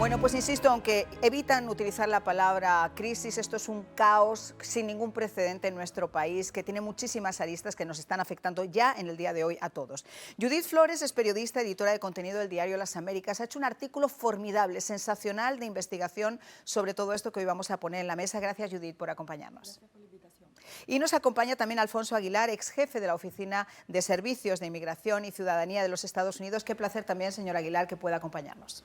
Bueno, pues insisto, aunque evitan utilizar la palabra crisis, esto es un caos sin ningún precedente en nuestro país, que tiene muchísimas aristas que nos están afectando ya en el día de hoy a todos. Judith Flores es periodista, editora de contenido del diario Las Américas. Ha hecho un artículo formidable, sensacional de investigación sobre todo esto que hoy vamos a poner en la mesa. Gracias, Judith, por acompañarnos. Gracias por la invitación. Y nos acompaña también Alfonso Aguilar, ex jefe de la Oficina de Servicios de Inmigración y Ciudadanía de los Estados Unidos. Qué placer también, señor Aguilar, que pueda acompañarnos.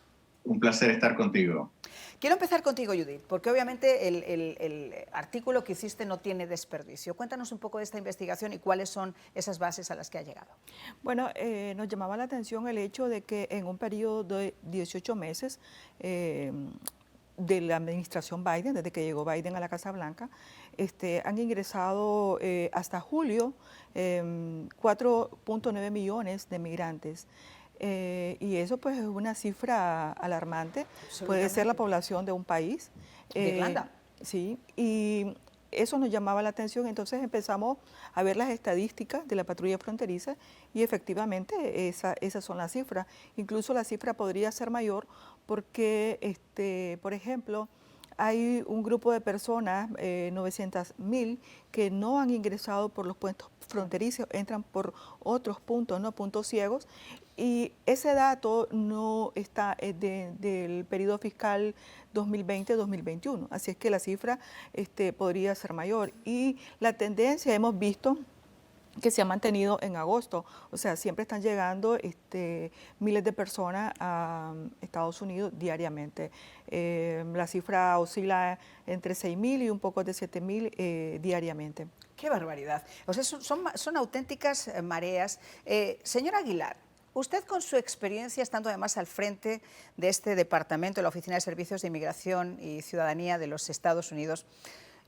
Un placer estar contigo. Quiero empezar contigo, Judith, porque obviamente el artículo que hiciste no tiene desperdicio. Cuéntanos un poco de esta investigación y cuáles son esas bases a las que ha llegado. Bueno, nos llamaba la atención el hecho de que en un periodo de 18 meses de la administración Biden, desde que llegó Biden a la Casa Blanca, han ingresado hasta julio 4.9 millones de migrantes. Y eso pues es una cifra alarmante, puede ser la población de un país. De Irlanda. Sí, y eso nos llamaba la atención, entonces empezamos a ver las estadísticas de la patrulla fronteriza y efectivamente esas son las cifras. Incluso la cifra podría ser mayor porque, por ejemplo, hay un grupo de personas, 900.000, que no han ingresado por los puestos fronterizos, entran por otros puntos, ¿no? Puntos ciegos, y ese dato no está del periodo fiscal 2020-2021, así es que la cifra podría ser mayor. Y la tendencia hemos visto que se ha mantenido en agosto, o sea, siempre están llegando miles de personas a Estados Unidos diariamente. La cifra oscila entre 6.000 y un poco de 7.000 diariamente. ¡Qué barbaridad! O sea, son auténticas mareas. Señor Aguilar, usted con su experiencia, estando además al frente de este departamento, de la Oficina de Servicios de Inmigración y Ciudadanía de los Estados Unidos,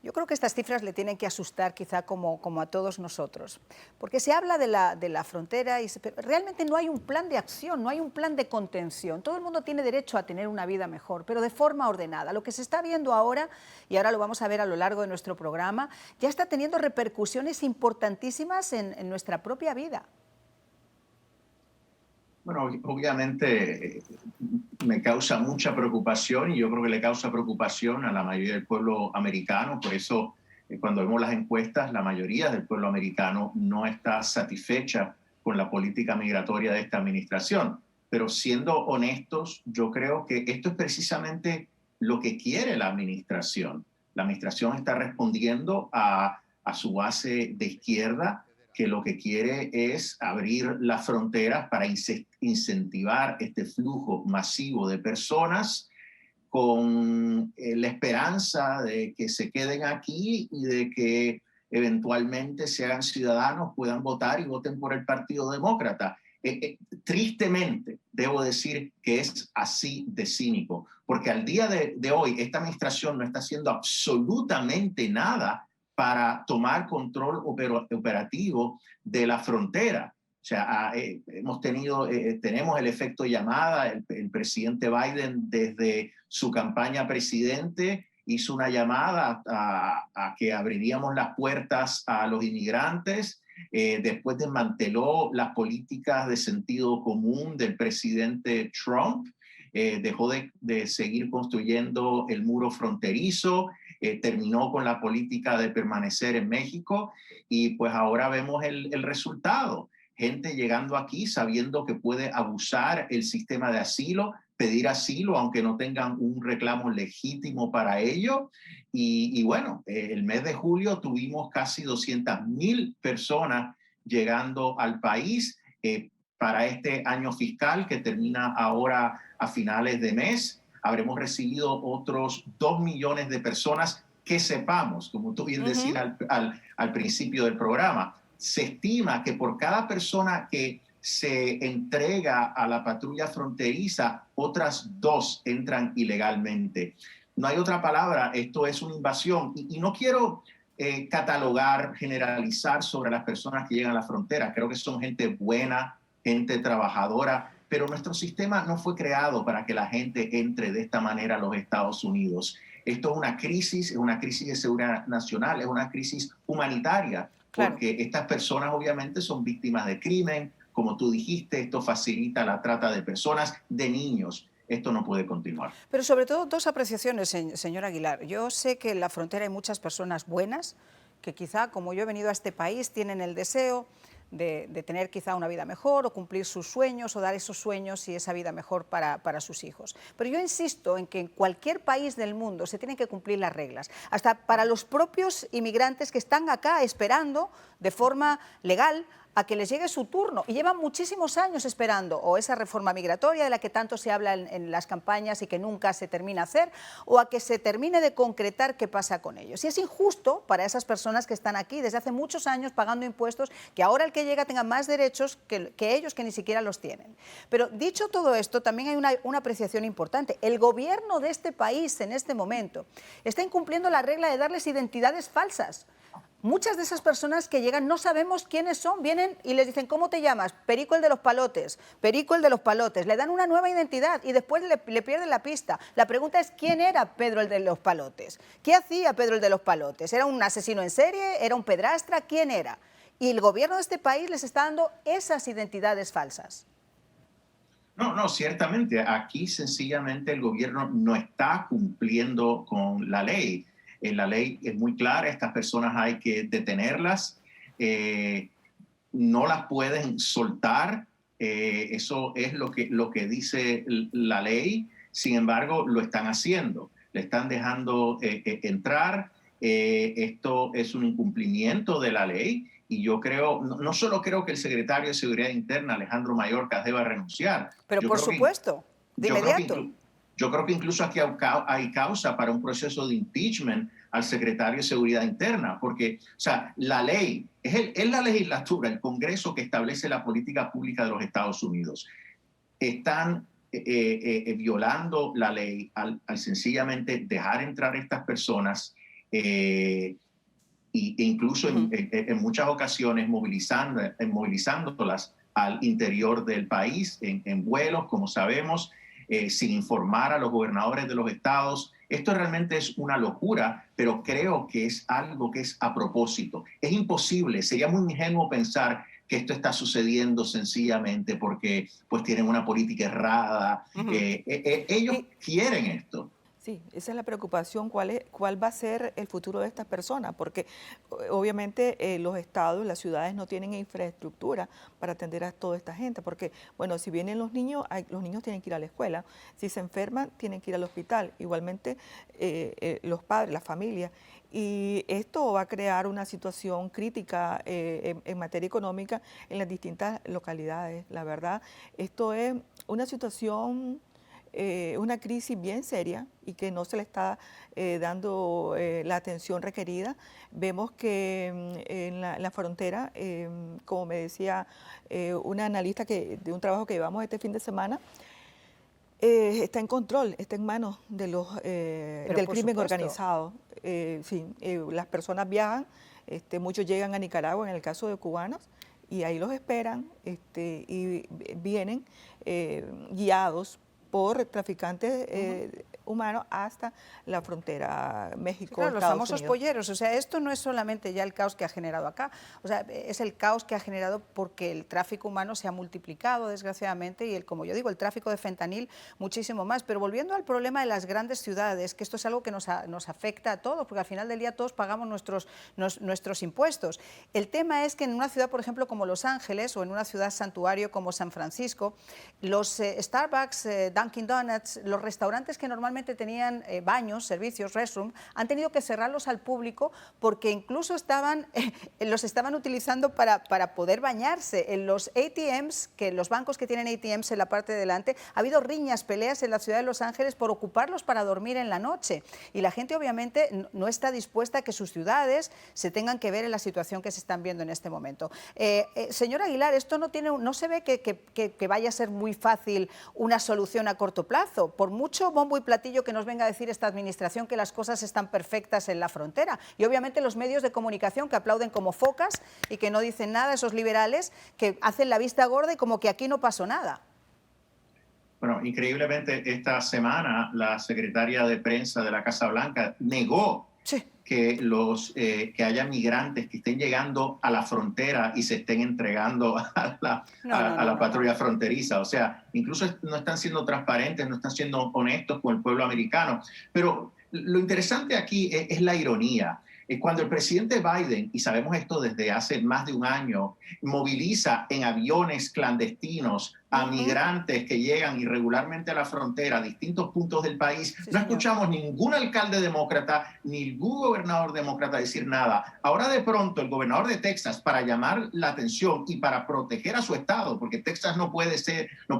yo creo que estas cifras le tienen que asustar quizá como a todos nosotros, porque se habla de la frontera y realmente no hay un plan de acción, no hay un plan de contención. Todo el mundo tiene derecho a tener una vida mejor, pero de forma ordenada. Lo que se está viendo ahora, y ahora lo vamos a ver a lo largo de nuestro programa, ya está teniendo repercusiones importantísimas en nuestra propia vida. Bueno, obviamente me causa mucha preocupación y yo creo que le causa preocupación a la mayoría del pueblo americano. Por eso, cuando vemos las encuestas, la mayoría del pueblo americano no está satisfecha con la política migratoria de esta administración. Pero siendo honestos, yo creo que esto es precisamente lo que quiere la administración. La administración está respondiendo a su base de izquierda, que lo que quiere es abrir las fronteras para incentivar este flujo masivo de personas con la esperanza de que se queden aquí y de que eventualmente se hagan ciudadanos, puedan votar y voten por el Partido Demócrata. Tristemente, debo decir que es así de cínico, porque al día de hoy esta administración no está haciendo absolutamente nada para tomar control operativo de la frontera. O sea, tenemos el efecto llamada. El presidente Biden, desde su campaña presidente, hizo una llamada a que abriríamos las puertas a los inmigrantes. Después desmanteló las políticas de sentido común del presidente Trump. Dejó de seguir construyendo el muro fronterizo. Terminó con la política de permanecer en México y pues ahora vemos el resultado. Gente llegando aquí sabiendo que puede abusar el sistema de asilo, pedir asilo aunque no tengan un reclamo legítimo para ello. Y bueno, el mes de julio tuvimos casi 200.000 personas llegando al país para este año fiscal que termina ahora a finales de mes. Habremos recibido otros 2 millones de personas que sepamos, como tú bien decías al principio del programa. Se estima que por cada persona que se entrega a la patrulla fronteriza, otras 2 entran ilegalmente. No hay otra palabra, esto es una invasión. Y no quiero catalogar, generalizar sobre las personas que llegan a la frontera. Creo que son gente buena, gente trabajadora, pero nuestro sistema no fue creado para que la gente entre de esta manera a los Estados Unidos. Esto es una crisis de seguridad nacional, es una crisis humanitaria, porque estas personas obviamente son víctimas de crimen. Como tú dijiste, esto facilita la trata de personas, de niños. esto no puede continuar. Pero sobre todo dos apreciaciones, señor Aguilar. Yo sé que en la frontera hay muchas personas buenas que quizá, como yo he venido a este país, tienen el deseo de tener quizá una vida mejor o cumplir sus sueños o dar esos sueños y esa vida mejor para sus hijos. Pero yo insisto en que en cualquier país del mundo se tienen que cumplir las reglas, hasta para los propios inmigrantes que están acá esperando de forma legal a que les llegue su turno y llevan muchísimos años esperando o esa reforma migratoria de la que tanto se habla en las campañas y que nunca se termina a hacer, o a que se termine de concretar qué pasa con ellos. Y es injusto para esas personas que están aquí desde hace muchos años pagando impuestos, que ahora el que llega tenga más derechos que ellos, que ni siquiera los tienen. Pero dicho todo esto, también hay una apreciación importante. El gobierno de este país en este momento está incumpliendo la regla de darles identidades falsas. Muchas de esas personas que llegan no sabemos quiénes son, vienen y les dicen, ¿cómo te llamas? Perico el de los palotes, Perico el de los palotes. Le dan una nueva identidad y después le pierden la pista. La pregunta es, ¿quién era Pedro el de los palotes? ¿Qué hacía Pedro el de los palotes? ¿Era un asesino en serie? ¿Era un pedrastra? ¿Quién era? Y el gobierno de este país les está dando esas identidades falsas. No, ciertamente. Aquí sencillamente el gobierno no está cumpliendo con la ley. La ley es muy clara, estas personas hay que detenerlas, no las pueden soltar, eso es lo que dice la ley. Sin embargo, lo están haciendo, le están dejando entrar. Esto es un incumplimiento de la ley y yo creo, no solo creo que el secretario de Seguridad Interna, Alejandro Mayorkas, deba renunciar. Pero por supuesto, de inmediato. Yo creo que incluso aquí hay causa para un proceso de impeachment al secretario de Seguridad Interna, porque, o sea, la ley, es la legislatura, el Congreso que establece la política pública de los Estados Unidos. Están violando la ley al sencillamente dejar entrar a estas personas e incluso en muchas ocasiones movilizándolas al interior del país, en vuelos, como sabemos, sin informar a los gobernadores de los estados. Esto realmente es una locura, pero creo que es algo que es a propósito. Es imposible, sería muy ingenuo pensar que esto está sucediendo sencillamente porque pues tienen una política errada. Ellos quieren esto. Sí, esa es la preocupación, cuál va a ser el futuro de estas personas, porque obviamente los estados, las ciudades no tienen infraestructura para atender a toda esta gente, porque, bueno, si vienen los niños tienen que ir a la escuela, si se enferman, tienen que ir al hospital, igualmente los padres, la familia, y esto va a crear una situación crítica en materia económica en las distintas localidades. La verdad, esto es una situación, una crisis bien seria y que no se le está dando la atención requerida. Vemos que en la frontera, como me decía una analista de un trabajo que llevamos este fin de semana, está en control, está en manos de del crimen organizado. Sí, las personas viajan, muchos llegan a Nicaragua en el caso de cubanos, y ahí los esperan y vienen guiados por traficantes humanos hasta la frontera México, claro, los Estados famosos Unidos. polleros. O sea, esto no es solamente ya el caos que ha generado acá, o sea, es el caos que ha generado porque el tráfico humano se ha multiplicado, desgraciadamente, y como yo digo, el tráfico de fentanil muchísimo más. Pero volviendo al problema de las grandes ciudades, que esto es algo que nos afecta a todos, porque al final del día todos pagamos nuestros impuestos. El tema es que en una ciudad, por ejemplo, como Los Ángeles, o en una ciudad santuario como San Francisco, los Starbucks, Dunkin' Donuts, los restaurantes que normalmente tenían baños, servicios, restroom, han tenido que cerrarlos al público porque incluso los estaban utilizando para poder bañarse. En los ATMs, los bancos que tienen ATMs en la parte de delante, ha habido riñas, peleas en la ciudad de Los Ángeles por ocuparlos para dormir en la noche. Y la gente obviamente no está dispuesta a que sus ciudades se tengan que ver en la situación que se están viendo en este momento. Señor Aguilar, esto no se ve que vaya a ser muy fácil una solución a corto plazo, por mucho bombo y platillo que nos venga a decir esta administración que las cosas están perfectas en la frontera. Y obviamente los medios de comunicación que aplauden como focas y que no dicen nada, esos liberales que hacen la vista gorda y como que aquí no pasó nada. Bueno, increíblemente esta semana la secretaria de prensa de la Casa Blanca negó Sí. que haya migrantes que estén llegando a la frontera y se estén entregando a la patrulla fronteriza. O sea, incluso no están siendo transparentes, no están siendo honestos con el pueblo americano. Pero lo interesante aquí es la ironía. Cuando el presidente Biden, y sabemos esto desde hace más de un año, moviliza en aviones clandestinos a migrantes que llegan irregularmente a la frontera, a distintos puntos del país, no escuchamos ningún alcalde demócrata, ningún gobernador demócrata decir nada. Ahora de pronto el gobernador de Texas, para llamar la atención y para proteger a su estado, porque Texas no puede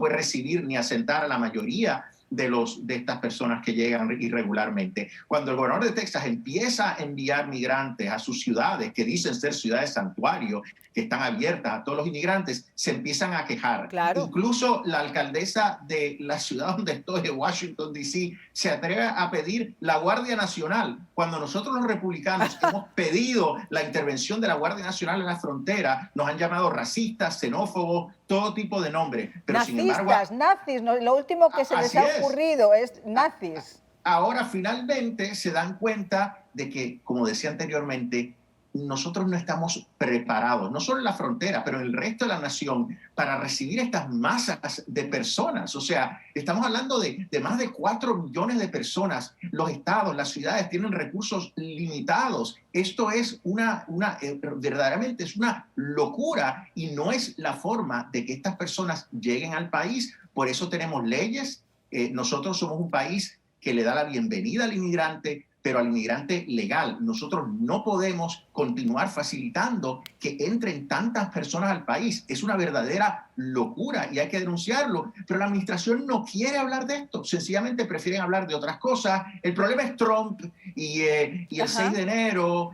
recibir ni asentar a la mayoría de estas personas que llegan irregularmente. Cuando el gobernador de Texas empieza a enviar migrantes a sus ciudades, que dicen ser ciudades santuario, que están abiertas a todos los inmigrantes, se empiezan a quejar. Claro. Incluso la alcaldesa de la ciudad donde estoy, de Washington, D.C., se atreve a pedir la Guardia Nacional. Cuando nosotros los republicanos hemos pedido la intervención de la Guardia Nacional en la frontera, nos han llamado racistas, xenófobos, todo tipo de nombres. Pero nazistas, sin embargo, nazis, no, lo último que se les ha ocurrido es nazis. Ahora finalmente se dan cuenta de que, como decía anteriormente, nosotros no estamos preparados, no solo en la frontera, pero en el resto de la nación, para recibir estas masas de personas. O sea, estamos hablando de más de 4 millones de personas. Los estados, las ciudades tienen recursos limitados. Esto es verdaderamente es una locura y no es la forma de que estas personas lleguen al país. Por eso tenemos leyes. Nosotros somos un país que le da la bienvenida al inmigrante, pero al inmigrante legal. Nosotros no podemos continuar facilitando que entren tantas personas al país. Es una verdadera locura y hay que denunciarlo. Pero la administración no quiere hablar de esto. Sencillamente prefieren hablar de otras cosas. El problema es Trump y el 6 de enero,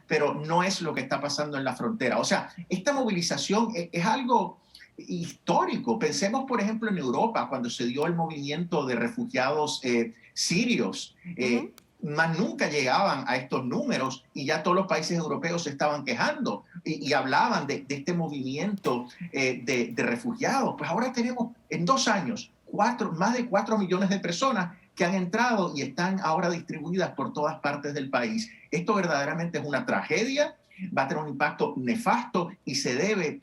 pero no es lo que está pasando en la frontera. O sea, esta movilización es algo histórico. Pensemos, por ejemplo, en Europa, cuando se dio el movimiento de refugiados sirios. Más nunca llegaban a estos números y ya todos los países europeos se estaban quejando y hablaban de este movimiento de refugiados. Pues ahora tenemos en 2 años más de 4 millones de personas que han entrado y están ahora distribuidas por todas partes del país. Esto verdaderamente es una tragedia, va a tener un impacto nefasto y se debe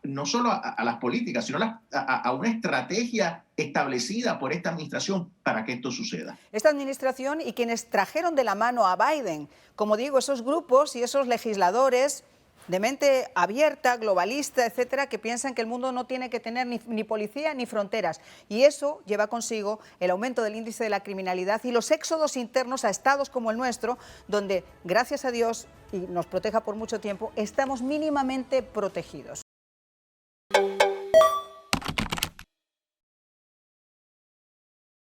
no solo a las políticas, sino a una estrategia establecida por esta administración para que esto suceda. Esta administración y quienes trajeron de la mano a Biden, como digo, esos grupos y esos legisladores de mente abierta, globalista, etcétera, que piensan que el mundo no tiene que tener ni policía ni fronteras. Y eso lleva consigo el aumento del índice de la criminalidad y los éxodos internos a estados como el nuestro, donde, gracias a Dios, y nos proteja por mucho tiempo, estamos mínimamente protegidos.